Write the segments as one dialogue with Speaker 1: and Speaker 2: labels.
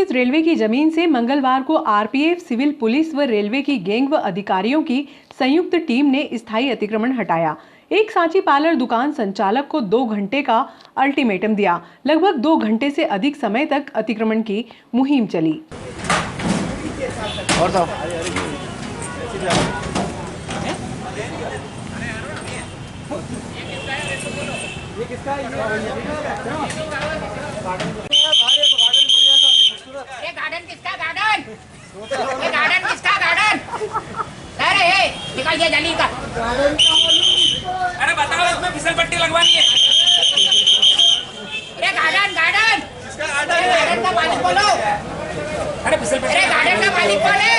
Speaker 1: स्थित रेलवे की जमीन से मंगलवार को आरपीएफ, सिविल पुलिस व रेलवे की गैंग व अधिकारियों की संयुक्त टीम ने स्थायी अतिक्रमण हटाया। एक सांची पार्लर दुकान संचालक को 2 घंटे का अल्टीमेटम दिया। लगभग 2 घंटे से अधिक समय तक अतिक्रमण की मुहिम चली।
Speaker 2: अरे निकाल दिया जाली का। अरे बताओ इसमें फिसल पट्टी लगवानी है। अरे गार्डन गार्डन का मालिक बोलो। अरे फिसल पट्टी, अरे गार्डन का मालिक बोले।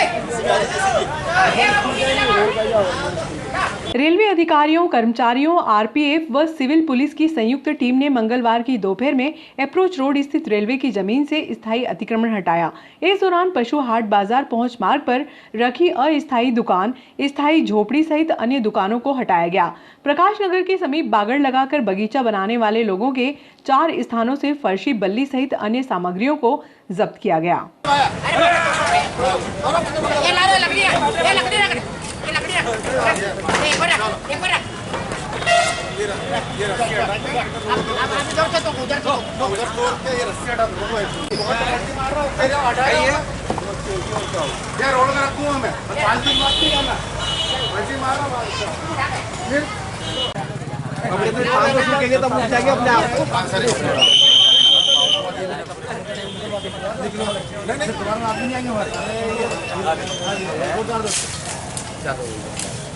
Speaker 1: रेलवे अधिकारियों, कर्मचारियों, आरपीएफ व सिविल पुलिस की संयुक्त टीम ने मंगलवार की दोपहर में अप्रोच रोड स्थित रेलवे की जमीन से स्थायी अतिक्रमण हटाया। इस दौरान पशु हाट बाजार पहुंच मार्ग पर रखी अस्थायी दुकान, स्थायी झोपड़ी सहित अन्य दुकानों को हटाया गया। प्रकाश नगर के समीप बागड़ लगाकर बगीचा बनाने वाले लोगों के 4 स्थानों से फर्शी, बल्ली सहित अन्य सामग्रियों को जब्त किया गया।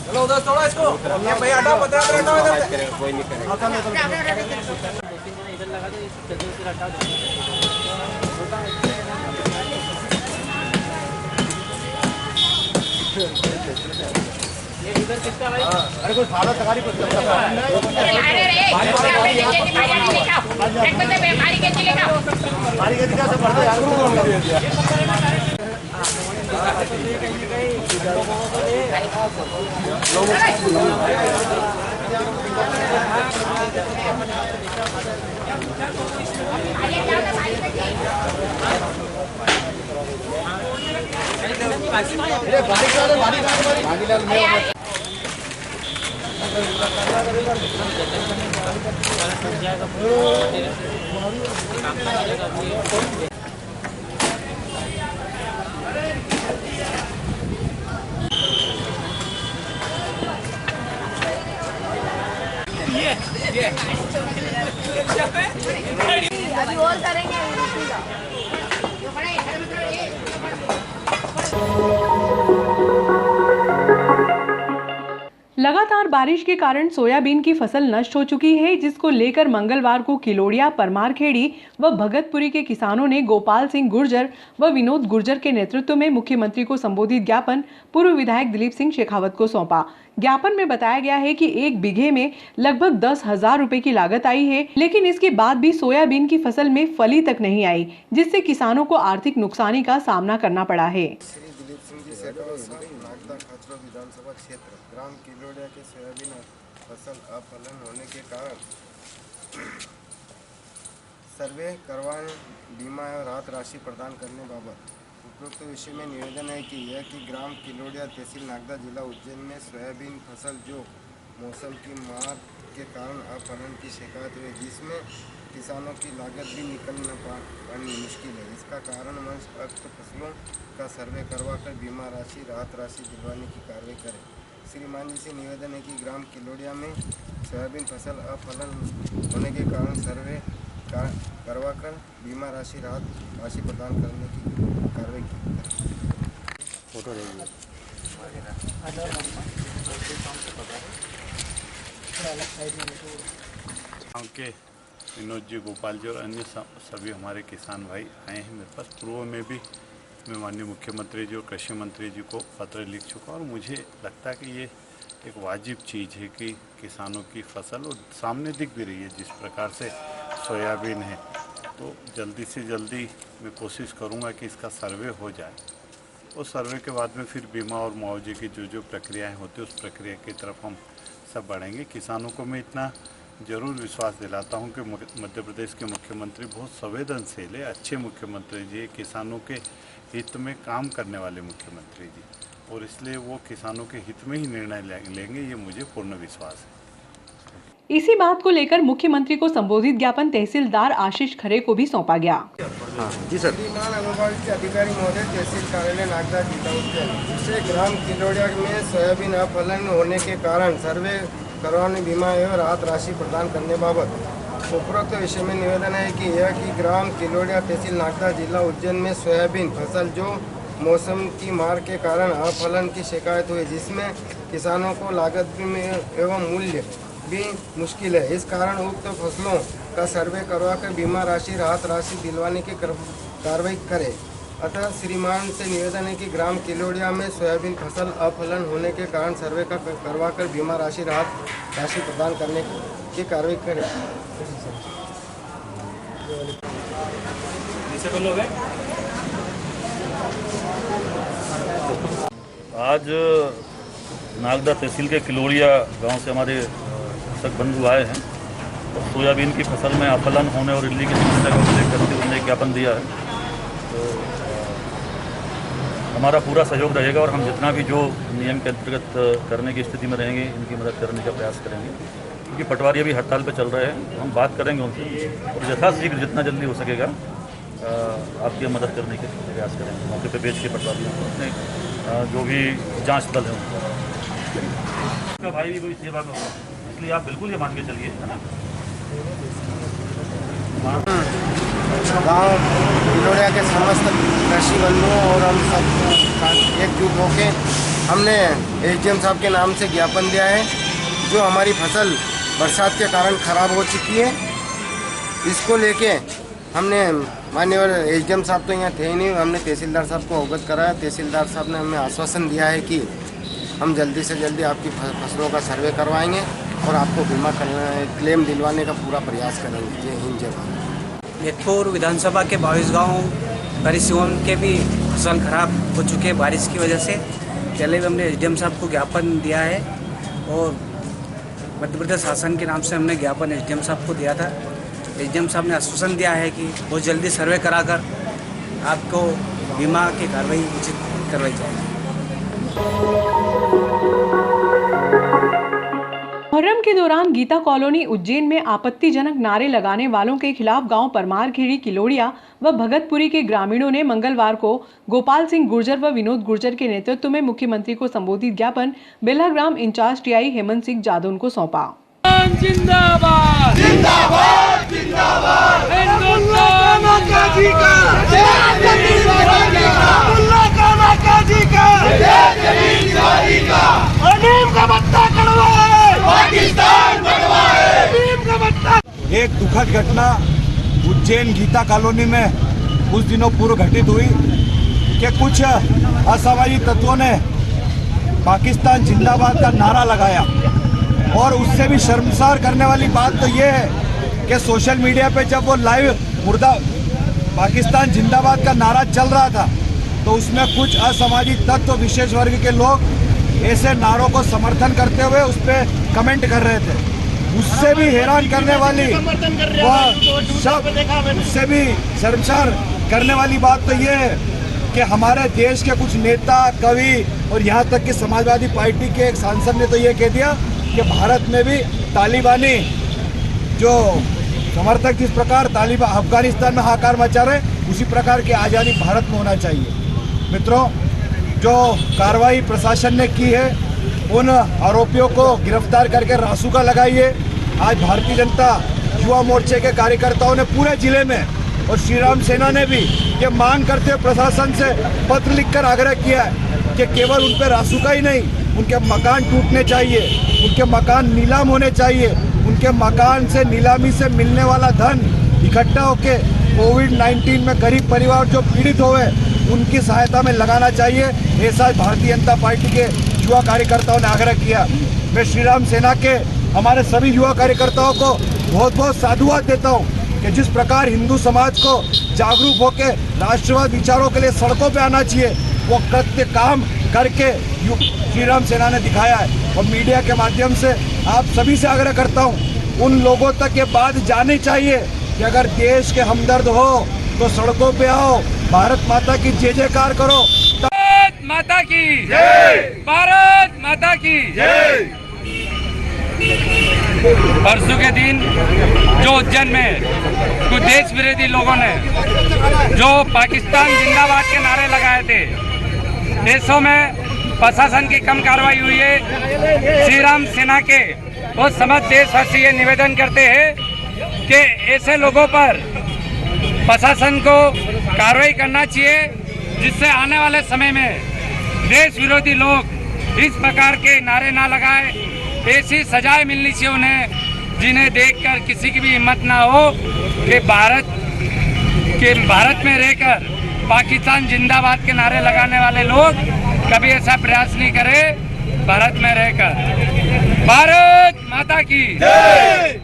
Speaker 3: चलो उधर छोड़ो इसको। ये भाई हटाओ, 15 मिनट हटाओ इधर से। कोई नहीं करेगा। इधर लगा दो, जल्दी से हटा दो। ये इधर किसका भाई? अरे कोई फालो तगारी को अरे अरे रे बारी के चलेगा। बारी के दिखा से पड़ता यार।
Speaker 4: अभी और करेंगे।
Speaker 1: लगातार बारिश के कारण सोयाबीन की फसल नष्ट हो चुकी है, जिसको लेकर मंगलवार को किलोड़िया, परमारखेड़ी व भगतपुरी के किसानों ने गोपाल सिंह गुर्जर व विनोद गुर्जर के नेतृत्व में मुख्यमंत्री को संबोधित ज्ञापन पूर्व विधायक दिलीप सिंह शेखावत को सौंपा। ज्ञापन में बताया गया है कि 1 बीघे में लगभग 10,000 रुपए की लागत आई है, लेकिन इसके बाद भी सोयाबीन की फसल में फली तक नहीं आई, जिससे किसानों को आर्थिक नुकसानी का सामना करना पड़ा है।
Speaker 5: विधानसभा क्षेत्र ग्राम किलोड़िया के सोयाबीन फसल अफलन होने के कारण सर्वे करवाने, बीमा एवं राहत राशि प्रदान करने बाबत उपरोक्त विषय में निवेदन है कि ग्राम किलोड़िया, तहसील नागदा, जिला उज्जैन में सोयाबीन फसल जो मौसम की मार के कारण अफलन की शिकायत हुई, जिसमें किसानों की लागत भी निकलना पानी मुश्किल है। इसका कारण उक्त फसलों का सर्वे करवाकर बीमा राशि, राहत राशि दिलवाने की कार्रवाई करें। श्रीमान जी से निवेदन है कि ग्राम किलोड़िया में सोयाबीन फसल अफलन होने के कारण सर्वे करवाकर बीमा राशि, राहत राशि प्रदान करने की कार्रवाई की। फोटो
Speaker 6: के विनोद जी, गोपाल जी और अन्य सभी हमारे किसान भाई आए हैं मेरे पास। पूर्व में भी मैं माननीय मुख्यमंत्री जी और कृषि मंत्री जी को पत्र लिख चुका और मुझे लगता है कि ये एक वाजिब चीज़ है कि किसानों की फसल और सामने दिख भी रही है जिस प्रकार से सोयाबीन है, तो जल्दी से जल्दी मैं कोशिश करूँगा कि इसका सर्वे हो जाए और सर्वे के बाद में फिर बीमा और मुआवजे की जो प्रक्रियाएँ होती है उस प्रक्रिया की तरफ हम सब बढ़ेंगे। किसानों को मैं इतना जरूर विश्वास दिलाता हूं कि मध्य प्रदेश के मुख्यमंत्री बहुत संवेदनशील है, अच्छे मुख्यमंत्री जी, किसानों के हित में काम करने वाले मुख्यमंत्री जी, और इसलिए वो किसानों के हित में ही निर्णय लेंगे, ये मुझे पूर्ण विश्वास है।
Speaker 1: इसी बात को लेकर मुख्यमंत्री को संबोधित ज्ञापन तहसीलदार आशीष खरे को भी सौंपा गया।
Speaker 3: जी सर।
Speaker 5: श्रीमान अनुभाग अधिकारी महोदय, तहसील कार्यालय नागदा जिला उज्जैन, जिसे ग्राम किलोड़िया में सोयाबीन अफलन होने के कारण सर्वे करवाने बीमा एवं राहत राशि प्रदान करने बाबत उपरोक्त विषय में निवेदन है कि यह कि ग्राम किलोड़िया तहसील नागदा जिला उज्जैन में सोयाबीन फसल जो मौसम की मार के कारण अफलन की शिकायत हुई, जिसमें किसानों को लागत में एवं मूल्य भी मुश्किल है। इस कारण उक्त फसलों का सर्वे करवाकर बीमा राशि राहत राशि दिलवाने की कार्रवाई करें। अतः श्रीमान से निवेदन है कि ग्राम किलोड़िया में सोयाबीन फसल अफलन होने के कारण सर्वे का करवाकर बीमा राशि राहत राशि प्रदान करने की कार्रवाई करें।
Speaker 7: आज नागदा तहसील के किलोड़िया गांव से हमारे कृषक बंधु आए हैं और सोयाबीन की फसल में अफलन होने और इल्ली की समस्या का उल्लेख करते हुए उन्होंने ज्ञापन दिया है। तो हमारा पूरा सहयोग रहेगा और हम जितना भी जो नियम के अंतर्गत करने की स्थिति में रहेंगे, इनकी मदद करने का प्रयास करेंगे, क्योंकि पटवारी अभी हड़ताल पर चल रहे हैं। तो हम बात करेंगे उनसे और यथाशीघ्र जितना जल्दी हो सकेगा आपकी मदद करने के प्रयास करेंगे। मौके पर बेच के पटवारियों को अपने जो भी जाँच दल है उनका भाई भी कोई सेवा में होगा, इसलिए आप बिल्कुल ये मान के चलिए, है ना।
Speaker 5: गाँव किलोड़िया के समस्त कृषि बंधुओं और हम सब एकजुट होकर हमने एसडीएम साहब के नाम से ज्ञापन दिया है। जो हमारी फसल बरसात के कारण खराब हो चुकी है, इसको लेके हमने माननीय एसडीएम साहब तो यहाँ थे ही नहीं, हमने तहसीलदार साहब को अवगत कराया। तहसीलदार साहब ने हमें आश्वासन दिया है कि हम जल्दी से जल्दी आपकी फसलों का सर्वे करवाएंगे और आपको बीमा क्लेम दिलवाने का पूरा प्रयास करेंगे। जय हिंद, जय भारत।
Speaker 8: नेतपुर विधानसभा के 22 गाँव परिसीवन के भी फसल खराब हो चुके हैं बारिश की वजह से। पहले भी हमने एसडीएम साहब को ज्ञापन दिया है और मध्य प्रदेश शासन के नाम से हमने ज्ञापन एसडीएम साहब को दिया था। एसडीएम साहब ने आश्वासन दिया है कि बहुत जल्दी सर्वे कराकर आपको बीमा की कार्रवाई उचित करवाई जाएगी।
Speaker 1: मुहर्रम के दौरान गीता कॉलोनी उज्जैन में आपत्तिजनक नारे लगाने वालों के खिलाफ गांव परमारखेड़ी, किलोड़िया व भगतपुरी के ग्रामीणों ने मंगलवार को गोपाल सिंह गुर्जर व विनोद गुर्जर के नेतृत्व में मुख्यमंत्री को संबोधित ज्ञापन बेल्हाग्राम इंचार्ज टीआई हेमंत सिंह जादौन को सौंपा।
Speaker 2: जिंदाबाद जिंदाबाद जिंदाबाद
Speaker 3: एक दुखद घटना उज्जैन गीता कॉलोनी में कुछ दिनों पूर्व घटित हुई कि कुछ असामाजिक तत्वों ने पाकिस्तान जिंदाबाद का नारा लगाया। और उससे भी शर्मसार करने वाली बात तो ये है कि सोशल मीडिया पे जब वो लाइव मुर्दा पाकिस्तान जिंदाबाद का नारा चल रहा था तो उसमें कुछ असामाजिक तत्व, विशेष वर्ग के लोग ऐसे नारों को समर्थन करते हुए उस पर कमेंट कर रहे थे। उससे भी हैरान करने वाली उससे भी शर्मसार करने वाली बात तो ये है कि हमारे देश के कुछ नेता, कवि और यहाँ तक कि समाजवादी पार्टी के एक सांसद ने तो ये कह दिया कि भारत में भी तालिबानी जो समर्थक जिस प्रकार तालिबान अफगानिस्तान में हाहाकार मचा रहे, उसी प्रकार की आज़ादी भारत में होना चाहिए। मित्रों, जो कार्रवाई प्रशासन ने की है उन आरोपियों को गिरफ्तार करके रासुका लगाइए। आज भारतीय जनता युवा मोर्चे के कार्यकर्ताओं ने पूरे जिले में और श्री राम सेना ने भी ये मांग करते हुए प्रशासन से पत्र लिखकर आग्रह किया है कि केवल उन पर रासुका ही नहीं, उनके मकान टूटने चाहिए, उनके मकान नीलाम होने चाहिए, उनके मकान से नीलामी से मिलने वाला धन इकट्ठा होके कोविड-19 में गरीब परिवार जो पीड़ित हुए उनकी सहायता में लगाना चाहिए। ऐसा भारतीय जनता पार्टी के युवा कार्यकर्ताओं ने आग्रह किया। मैं श्री राम सेना के हमारे सभी युवा कार्यकर्ताओं को बहुत बहुत साधुवाद देता हूँ कि जिस प्रकार हिंदू समाज को जागरूक होकर राष्ट्रवाद विचारों के लिए सड़कों पे आना चाहिए, वो कृत्य काम करके श्री राम सेना ने दिखाया है। और मीडिया के माध्यम से आप सभी से आग्रह करता हूँ उन लोगों तक ये बात जानी चाहिए कि अगर देश के हमदर्द हो तो सड़कों पे आओ, भारत माता की जय जयकार करो।
Speaker 2: भारत माता की जय, भारत माता की जय। परसों के दिन जो उज्जैन में कुछ देश विरोधी लोगों ने जो पाकिस्तान जिंदाबाद के नारे लगाए थे, देशों में प्रशासन की कम कार्रवाई हुई है। श्री राम सेना के वो समस्त देशवासी ये निवेदन करते हैं कि ऐसे लोगों पर प्रशासन को कार्रवाई करना चाहिए, जिससे आने वाले समय में देश विरोधी लोग इस प्रकार के नारे ना लगाए। ऐसी सजाएं मिलनी चाहिए उन्हें, जिन्हें देखकर किसी की भी हिम्मत ना हो कि भारत में रहकर पाकिस्तान जिंदाबाद के नारे लगाने वाले लोग कभी ऐसा प्रयास नहीं करें। भारत में रहकर भारत माता की जय।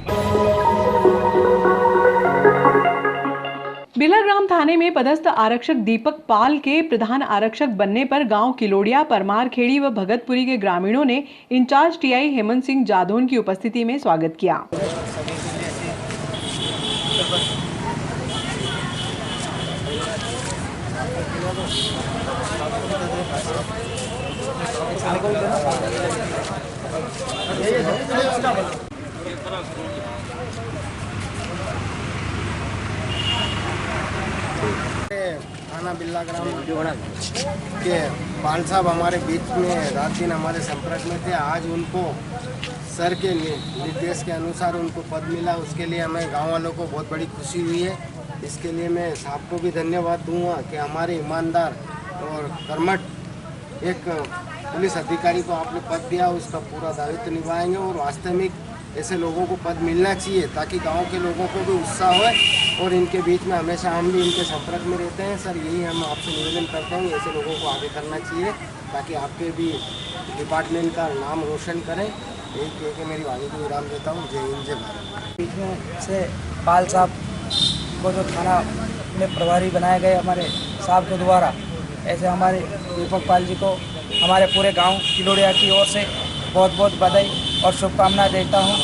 Speaker 1: बिलाग्राम थाने में पदस्थ आरक्षक दीपक पाल के प्रधान आरक्षक बनने पर गांव किलोड़िया, परमार खेड़ी व भगतपुरी के ग्रामीणों ने इंचार्ज टीआई हेमंत सिंह जाधोन की उपस्थिति में स्वागत किया।
Speaker 5: थाना बिलाग्राम के पाल साहब हमारे बीच में रात दिन हमारे संपर्क में थे। आज उनको सर के निर्देश के अनुसार उनको पद मिला, उसके लिए हमें गांव वालों को बहुत बड़ी खुशी हुई है। इसके लिए मैं साहब को भी धन्यवाद दूंगा कि हमारे ईमानदार और कर्मठ एक पुलिस अधिकारी को आपने पद दिया, उसका पूरा दायित्व निभाएंगे और वास्तविक ऐसे लोगों को पद मिलना चाहिए ताकि गांव के लोगों को भी उत्साह हो और इनके बीच में हमेशा हम भी इनके संपर्क में रहते हैं। सर, यही हम आपसे निवेदन करते हैं, ऐसे लोगों को आगे करना चाहिए ताकि आपके भी डिपार्टमेंट का नाम रोशन करें। यही कह के मेरी वाणी को विराम देता हूँ। जय हिंद, जय भारत।
Speaker 8: बीच में से पाल साहब को जो थाना में प्रभारी बनाए गए हमारे साहब के द्वारा, ऐसे हमारे दीपक पाल जी को हमारे पूरे गांव किलोड़िया की ओर से बहुत बहुत बधाई और शुभकामनाएं देता हूं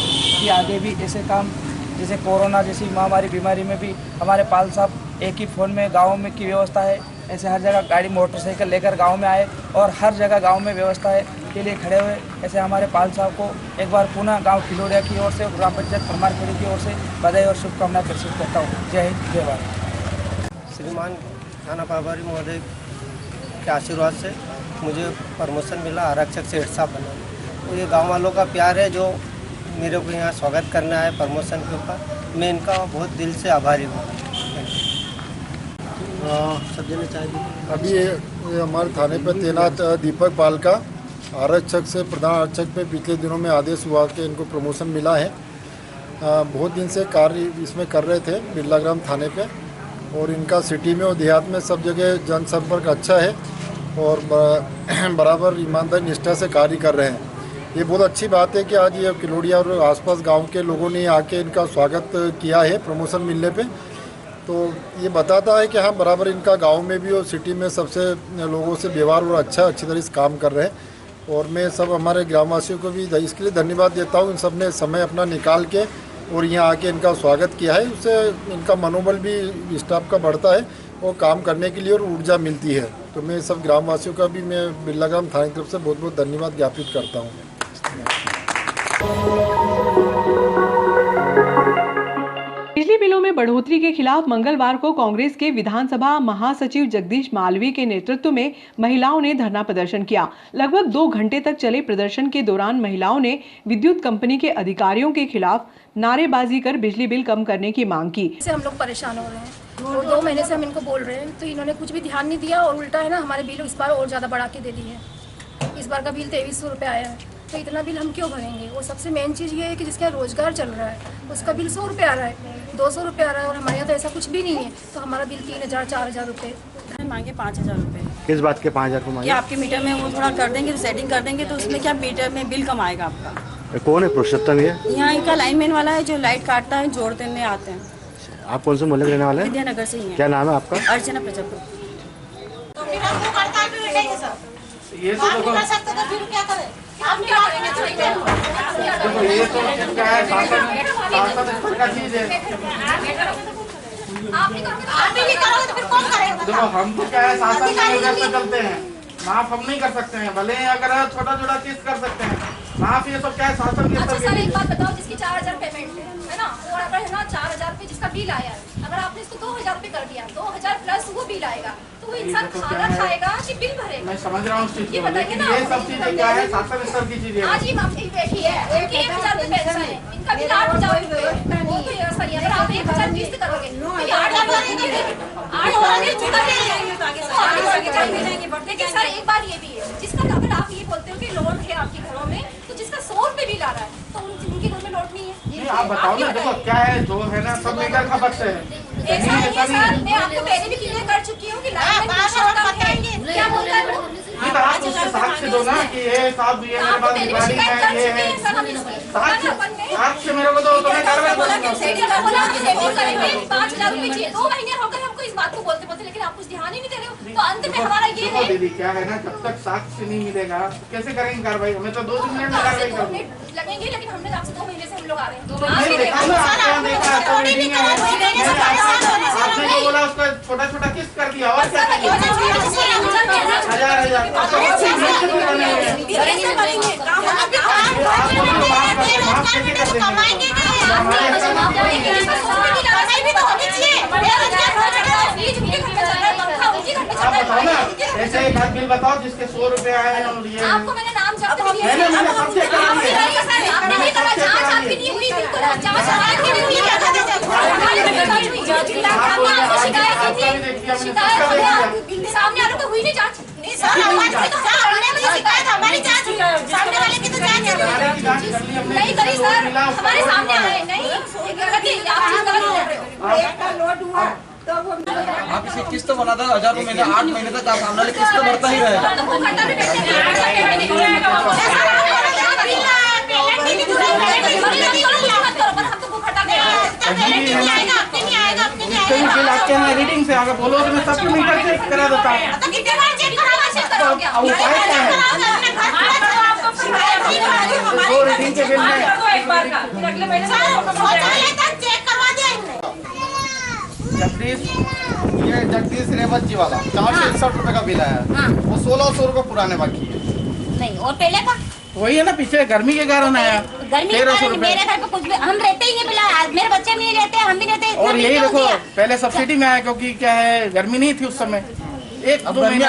Speaker 8: कि आगे भी ऐसे काम, जैसे कोरोना जैसी महामारी बीमारी में भी हमारे पाल साहब एक ही फ़ोन में गाँव में की व्यवस्था है, ऐसे हर जगह गाड़ी मोटरसाइकिल लेकर गांव में आए और हर जगह गांव में व्यवस्था है के लिए खड़े हुए। ऐसे हमारे पाल साहब को एक बार पुनः गांव किलोड़िया की ओर से और ग्राम पंचायत परमार खेड़ी की ओर से बधाई और शुभकामनाएं प्रेषित करता हूँ। जय हिंद, जय भारत।
Speaker 5: श्रीमान थाना प्रभारी महोदय के आशीर्वाद से मुझे प्रमोशन मिला, आरक्षक से हेड साहब बना। तो ये गाँव वालों का प्यार है जो मेरे को यहाँ स्वागत करना है प्रमोशन के ऊपर। मैं इनका बहुत दिल से आभारी हूँ। सब देना चाहिए।
Speaker 9: अभी ये हमारे थाने पर तैनात दीपक पाल का आरक्षक से प्रधान आरक्षक में पिछले दिनों में आदेश हुआ कि इनको प्रमोशन मिला है। बहुत दिन से कार्य इसमें कर रहे थे बिलाग्राम थाने पे और इनका सिटी में और देहात में सब जगह जनसंपर्क अच्छा है और बराबर ईमानदारी निष्ठा से कार्य कर रहे हैं। ये बहुत अच्छी बात है कि आज ये किलोड़िया और आसपास गांव के लोगों ने आके इनका स्वागत किया है प्रमोशन मिलने पे। तो ये बताता है कि हाँ, बराबर इनका गांव में भी और सिटी में सबसे लोगों से व्यवहार और अच्छी तरह से काम कर रहे हैं। और मैं सब हमारे ग्रामवासियों को भी इसके लिए धन्यवाद देता हूँ। इन सब ने समय अपना निकाल के और यहाँ आके इनका स्वागत किया है। उससे इनका मनोबल भी स्टाफ का बढ़ता है और काम करने के लिए और ऊर्जा मिलती है। तो मैं सब ग्रामवासियों का भी मैं बिलाग्राम थाने की तरफ से बहुत बहुत धन्यवाद ज्ञापित करता हूँ।
Speaker 1: बिजली बिलों में बढ़ोतरी के खिलाफ मंगलवार को कांग्रेस के विधानसभा महासचिव जगदीश मालवी के नेतृत्व में महिलाओं ने धरना प्रदर्शन किया। लगभग 2 घंटे तक चले प्रदर्शन के दौरान महिलाओं ने विद्युत कंपनी के अधिकारियों के खिलाफ नारेबाजी कर बिजली बिल कम करने की मांग की।
Speaker 4: इससे हम लोग परेशान हो रहे हैं और 2 महीने से हम इनको बोल रहे हैं, तो इन्होंने कुछ भी ध्यान नहीं दिया और उल्टा है ना हमारे बिल इस बार और ज़्यादा बढ़ा के दे दी है। इस बार का बिल 2300 रुपये आया है, तो इतना बिल हम क्यों भरेंगे। और सबसे मेन चीज़ ये है कि जिसका रोजगार चल रहा है उसका बिल 100 रुपये आ रहा है, 200 रुपये आ रहा है और हमारे यहाँ तो ऐसा कुछ भी नहीं है। तो हमारा बिल 3000-4000 रुपये
Speaker 10: मांगे 5000 रुपये।
Speaker 5: किस बात के 5000 को मांगे?
Speaker 10: आपके मीटर में वो थोड़ा कर देंगे, सेटिंग कर देंगे तो उसमें क्या मीटर में बिल कम आएगा आपका।
Speaker 5: कौन है पुरुषोत्तम? ये
Speaker 10: यहाँ इनका लाइनमैन वाला है जो लाइट काटता है, जोड़ देने आते हैं।
Speaker 5: आप कौन से मोहल्ले के रहने वाले हैं?
Speaker 10: विद्यानगर से ही है।
Speaker 5: क्या नाम है आपका?
Speaker 10: अर्चना प्रजापति।
Speaker 4: ये तो हम क्या करेंगे?
Speaker 11: देखो ये तो क्या है, शासन स्तर का चीज है।
Speaker 4: आप नहीं करोगे तो फिर कौन करेगा?
Speaker 11: देखो हम तो क्या है, शासन के निर्देश पे चलते हैं, माफ हम नहीं कर सकते हैं, भले ही अगर छोटा छोटा चीज कर सकते हैं, माफ ये तो क्या है शासन के
Speaker 4: अच्छा
Speaker 11: स्तर
Speaker 4: सर,
Speaker 11: की।
Speaker 4: एक बात बताओ, जिसकी 4000 पेमेंट है ना, और अगर है ना 4000 रुपये जिसका बिल आया है, अगर आपने इसको 2000 रुपये कर दिया, 2000 प्लस वो बिल आएगा, तो वो इंसान खाना खाएगा कि बिल भरेगा?
Speaker 11: मैं समझ रहा हूँ उस चीज
Speaker 4: ये
Speaker 11: को,
Speaker 4: बताइए
Speaker 11: लेकिन
Speaker 4: ना।
Speaker 11: ये सब चीजें क्या है, शासन स्तर की चीजें
Speaker 4: आज ही मामले बैठी है, उनकी 1000 रुपये पेंशन है, इनका बिल 8000 रुपये, वो तो ये सही है। अगर आप 1000 किस्त करोगे तो ये 8000 लेकिन सर एक बात ये भी है, जिसका अगर आप ये बोलते हो कि लोन है आपके घरों में, तो जिसका 100 रुपये बिल आ रहा है, तो उनके घर में लोन नहीं है?
Speaker 11: नहीं, आप बताओ ना। देखो क्या है, जो है ना सब लेकर का बच्चे हैं।
Speaker 4: ऐसा नहीं है सर, मैं आपको पहले भी क्लियर कर चुकी हूँ कि लाइन में कुछ होता है। क्या बोलता है वो?
Speaker 11: नहीं तो आप उसके साक्ष्य दो ना कि ये साहब ये मेरे पास बीमारी है, ये है साक्ष्य मेरे को दो, तो मैं कार्रवाई करूंगा।
Speaker 4: 5000 रुपये चाहिए, 2 महीने हो गए हमको इस बात को बोलते बोलते, लेकिन आप कुछ ध्यान ही नहीं दे रहे हो। तो अंत में हमारा ये
Speaker 11: देखो
Speaker 4: है,
Speaker 11: दीदी क्या है ना, जब तक साक्ष्य नहीं मिलेगा कैसे करेंगे कार्रवाई? हमें तो 2 मिनट में कार्रवाई करूंगी
Speaker 4: लगेंगे, लेकिन हमने आपसे 2 महीने से हम लोग आ रहे हैं।
Speaker 11: नहीं देखा ना, आपने देखा तो मीटिंग है, आपने जो बोला उसका छोटा छोटा किस्त कर दिया और क्या किया? 1000 आप बताओ ना, ऐसे एक आध बिल बताओ जिसके 100 रुपए आए हैं और ये
Speaker 4: आपको मैंने नाम जब्त किया
Speaker 11: मैंने सब चेक करा दिया।
Speaker 4: आपने नहीं करा, जांच आपकी नहीं हुई, बिल्कुल जांच हमारी नहीं हुई। आपको शिकायत की थी, शिकायत सामने वालों को हुई नहीं जांच? नहीं सर, शिकायत हमारी जांच, सामने वाले की तो जांच नहीं करी सर, हमारे सामने आए नहीं।
Speaker 12: आप इसे किस्त बना था 1000 रुपये महीने, 8 महीने तक आप सामने वाले किस्त भरता ही रहेगा।
Speaker 11: बिल आपके यहाँ रीडिंग से आगे बोलो तो मैं सबके मीटर चेक करा देता हूँ। अब उपाय क्या है? 2 रीडिंग के बिल में जगदीश रेवत जी वाला 461 रुपए का बिल आया, वो 1600 रुपए पुराने बाकी है।
Speaker 13: नहीं, और पहले का
Speaker 11: वही है ना, पीछे गर्मी के कारण आया
Speaker 13: गर्मी के कारण मेरे घर पे कुछ भी, हम रहते ही नहीं, बिला मेरे बच्चे भी नहीं रहते, हम भी रहते।
Speaker 11: और यही देखो पहले सब्सिडी में आया, क्योंकि क्या है गर्मी नहीं थी उस समय, 1-2 महीना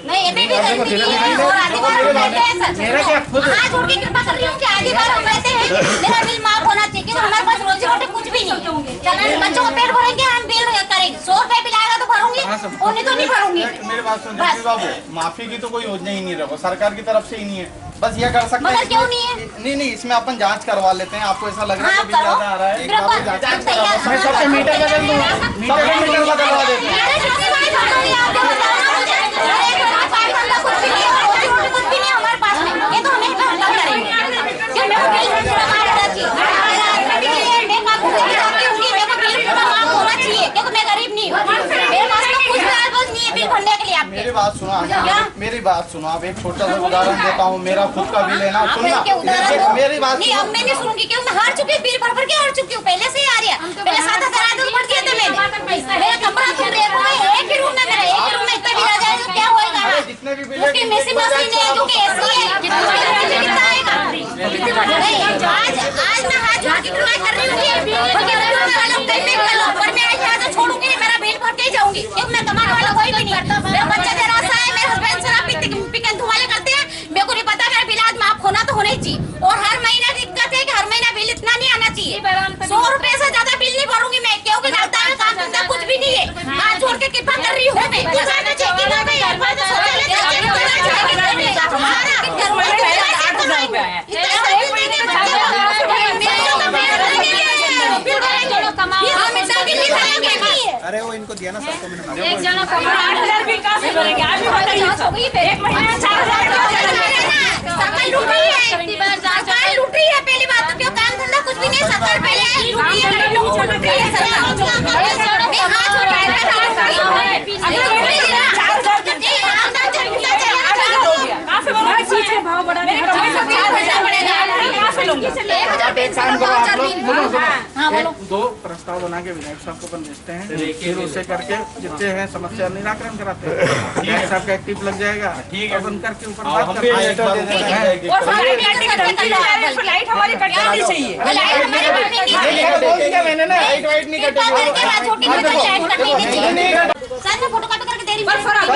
Speaker 13: नहीं, ये भी गर्मी नहीं है, और आधी बार हम रहते हैं सर।
Speaker 11: मेरा क्या खुद
Speaker 13: आज छोड़ के कृपा कर रही हूँ कि आधी बार हम रहते हैं, मेरा बिल माफ होना चाहिए, क्योंकि हमारे पास रोजी रोटी कुछ भी नहीं। चलो बच्चों को पेट भरेंगे, हम बिल करेंगे, 100 रुपए बिल आएगा तो भरूंगी, और नहीं तो नहीं भरूंगी।
Speaker 12: मेरी बात सुन जगदीश बाबू, माफी की तो कोई योजना ही नहीं रखो, सरकार की तरफ से ही नहीं है, बस ये कर सकते हैं।
Speaker 13: क्यों नहीं है?
Speaker 12: नहीं, इसमें अपन जांच करवा लेते हैं, आपको ऐसा लग रहा है कि बिल ज्यादा आ रहा है, एक बार जांच करवा,
Speaker 11: मैं सबके मीटर बदल दूंगा, मीटर बदलवा देते हैं।
Speaker 13: कुछ भी नहीं हमारे पास में, ये तो हमें करेंगे क्यों? मेरे को बिल होना चाहिए, क्योंकि मैं गरीब नहीं हूँ, मेरे पास में कुछ नहीं है बिल भरने के लिए। आप
Speaker 12: मेरी बात सुनो, मेरी बात सुनो, आप एक छोटा सा उदाहरण देता हूँ, मेरा खुद का बिल है ना, सुनना मेरी बात
Speaker 13: नहीं, अब मैं नहीं सुनूंगी, क्योंकि मैं हार चुकी हूँ, बिल भर भर के हार चुकी हूँ, पहले से ही आ रही है। पहले 7000 आते भर दिए थे मैंने, मेरा कमरा तुम देखो, एक ही रूम में मेरा, एक ही रूम में इतना बिल आ जाएगा, क्या होगा?
Speaker 12: जितने भी बिल
Speaker 13: क्योंकि मेसी मशीन है, क्योंकि एसी है, जितना कितना आएगा? आज मैं हाथ जोड़ के ट्राई कर रही हूँ, पर मैं आज यहाँ से छोड़ूंगी नहीं, मेरा बिल भर के ही जाऊंगी, क्योंकि मैं कमाने वाला कोई भी नहीं। मेरा बच्चा तेरा सा है, मेरे हस्बैंड शराब पिकन धुमाले करते हैं, मेरे को नहीं पता, मेरा बिल आज माफ होना तो होना ही चाहिए। और हर महीना दिक्कत है कि हर महीना बिल इतना नहीं आना चाहिए, 100 रुपए से ज्यादा बिल नहीं भरूंगी मैं, क्योंकि लगता है काम धंधा कुछ भी नहीं है, हाथ जोड़ के कृपा कर रही हूँ मैं।
Speaker 12: अरे वो इनको दिया ना सबको मैंने,
Speaker 13: एक जना कमा 8000 बिल कहां से भरेंगे? आप भी बताइए, एक महीने 4000 सरकार लूट रही है, सरकार लूट रही है। पहली बात तो क्यों काम धंधा कुछ भी नहीं, सरकार पहले लूट रही है, लूट रही है सरकार। मैं हाथ जोड़ के भाव बढ़ा
Speaker 11: दो प्रस्ताव बना के विधायक साहब को अपन भेजते हैं, फिर उससे करके जितने हैं समस्या निराकरण कराते हैं। विधायक साहब का एक्टिव लग जाएगा, ठीक है, बन करके ऊपर बात करते हैं।
Speaker 10: लाइट हमारी कटनी चाहिए,
Speaker 11: मैंने ना लाइट वाइट नहीं कटेगी।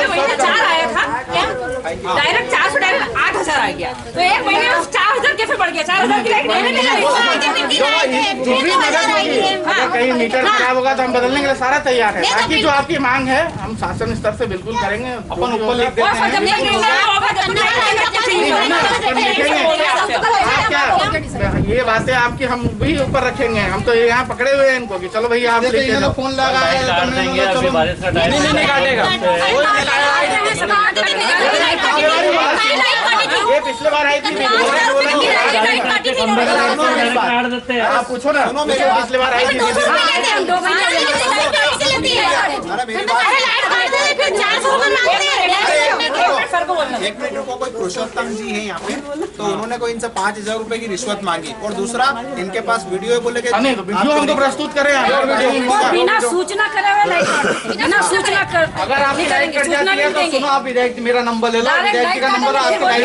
Speaker 10: महीने 4 आया था, डायरेक्ट 4 से डायरेक्ट 8,000 आ गया, तो एक महीने में 4,000 कैसे बढ़ गया? 4,000 की लाइट नहीं मिलेगी।
Speaker 11: अगर कहीं मीटर खराब होगा तो हम बदलने के लिए सारा तैयार है। बाकी जो आपकी मांग है हम शासन स्तर से बिल्कुल करेंगे, अपन ऊपर लिख देते हैं। ये बातें आपकी हम भी ऊपर रखेंगे, हम तो यहाँ पकड़े हुए हैं इनको कि चलो भैया आप फोन लगा है, नहीं काटेगा। ये पिछले बार आई थी, आप पूछो ना, पिछले बार आई थी।
Speaker 12: एक मिनट रुको, कोई पुरुषोत्तम जी है यहाँ पे, तो उन्होंने कोई इनसे 5,000 रुपए की रिश्वत मांगी, और दूसरा इनके पास वीडियो है, बोले कि
Speaker 11: वीडियो हमको प्रस्तुत करें।
Speaker 10: बिना सूचना करे बिना सूचना कर,
Speaker 11: अगर आपकी लाइट कट जाती है तो सुनो, आप विधायक मेरा नंबर ले लो, विधायक का नंबर आपकी लाइट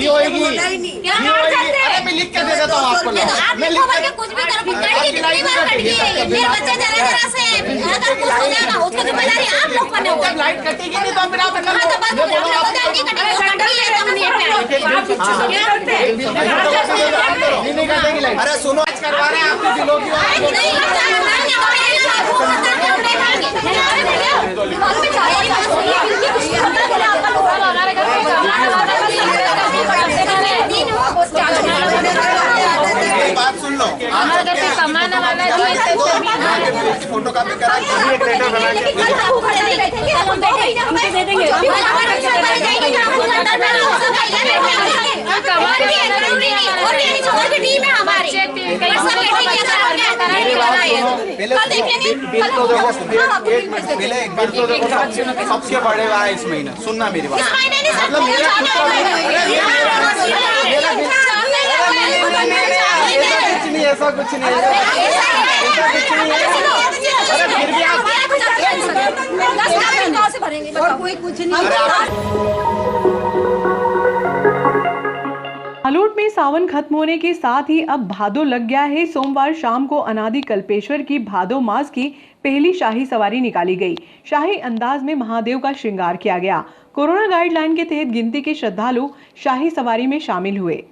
Speaker 11: होएगी। अरे मैं लिख के दे देता हूँ आपको, मैं लिख के
Speaker 13: कुछ भी करो, मेरे बच्चे जरा से अगर कुछ हो जाएगा उसको जिम्मेदारी आप लोग बने हो।
Speaker 11: लाइट कटेगी नहीं तो फिर आप अरे सुनो, आज करवा रहे हैं आपके दिलों की
Speaker 12: बात सुन लो, फोटो कॉपी करा सबसे बढ़ेगा इस महीने। सुनना मेरी बात, ऐसा कुछ नहीं है। फिर भी आप
Speaker 4: और कोई कुछ नहीं।
Speaker 1: हालोट में सावन खत्म होने के साथ ही अब भादो लग गया है। सोमवार शाम को अनादि कल्पेश्वर की भादो मास की पहली शाही सवारी निकाली गई। शाही अंदाज में महादेव का श्रृंगार किया गया। कोरोना गाइडलाइन के तहत गिनती के श्रद्धालु शाही सवारी में शामिल हुए।